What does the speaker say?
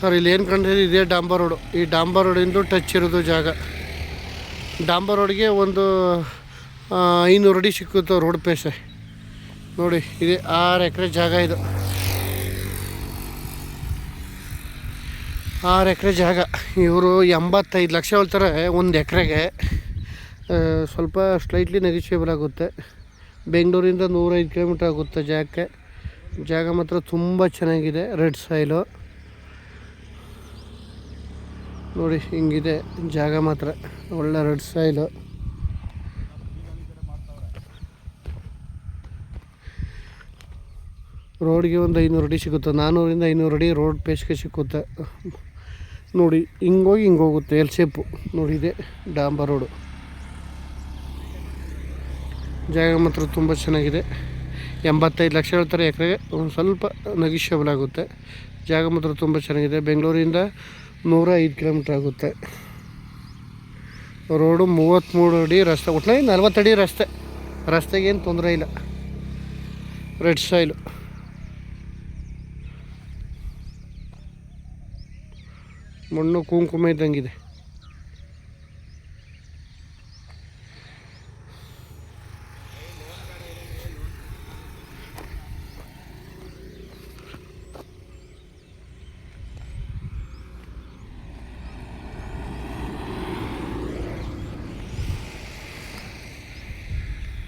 Sir ಇಲ್ಲಿ ಏನು ಕಂಡ್ರೆ ಇದೇ ಡಾಂಬರ್ ರೋಡು. ಈ ಡಾಂಬರ್ ರೋಡಿಂದು ಟಚ್ ಇರೋದು ಜಾಗ. ಡಾಂಬರ್ ರೋಡ್ಗೆ ಒಂದು 500 ಅಡಿ ಸಿಕ್ಕುತ್ತೆ ರೋಡ್ ಪೇಸೆ. ನೋಡಿ ಇದೆ 6 ಎಕರೆ ಜಾಗ. ಇದು 6 ಎಕರೆ ಜಾಗ. ಇವರು 85 ಲಕ್ಷ ಹೇಳ್ತಾರೆ ಒಂದು ಎಕರೆಗೆ. ಸ್ವಲ್ಪ ಸ್ಲೈಟ್ಲಿ ನೆಗೋಷಿಯೇಬಲ್ ಆಗುತ್ತೆ. ಬೆಂಗಳೂರಿಂದ 105 ಕಿಲೋಮೀಟ್ರ್ ಆಗುತ್ತೆ ಜಾಗಕ್ಕೆ. ಜಾಗ ಮಾತ್ರ ತುಂಬ ಚೆನ್ನಾಗಿದೆ. ರೆಡ್ ಸಾಯಿಲು ನೋಡಿ ಹಿಂಗಿದೆ ಜಾಗ ಮಾತ್ರ. ಒಳ್ಳೆ ರೆಡ್ ಸಾಯಿಲು. ರೋಡ್ಗೆ ಒಂದು 500 ಅಡಿ ಸಿಗುತ್ತೆ. 400ರಿಂದ 500 ಅಡಿ ರೋಡ್ ಪೇಸ್ಗೆ ಸಿಕ್ಕುತ್ತೆ. ನೋಡಿ ಹಿಂಗೋಗಿ ಹಿಂಗೋಗುತ್ತೆ ಎಲ್ ಶೇಪು. ನೋಡಿ ಇದೆ ಡಾಂಬರ್ ರೋಡು. ಜಾಗ ಮಾತ್ರ ತುಂಬ ಚೆನ್ನಾಗಿದೆ. 85 ಲಕ್ಷ ಹೇಳ್ತಾರೆ ಎಕರೆಗೆ. ಒಂದು ಸ್ವಲ್ಪ ನೆಗೋಷಿಯಬಲ್ ಆಗುತ್ತೆ. ಜಾಗ ಮಾತ್ರ ತುಂಬ ಚೆನ್ನಾಗಿದೆ. ಬೆಂಗಳೂರಿಂದ 105 ಕಿಲೋಮೀಟ್ರ್ ಆಗುತ್ತೆ. ರೋಡು 33 ಅಡಿ ರಸ್ತೆ. ಒಟ್ಟಿನಲ್ಲಿ 40 ಅಡಿ ರಸ್ತೆ. ರಸ್ತೆಗೇನು ತೊಂದರೆ ಇಲ್ಲ. Red soil. ಮಣ್ಣು ಕುಂಕುಮ ಇದ್ದಂಗಿದೆ.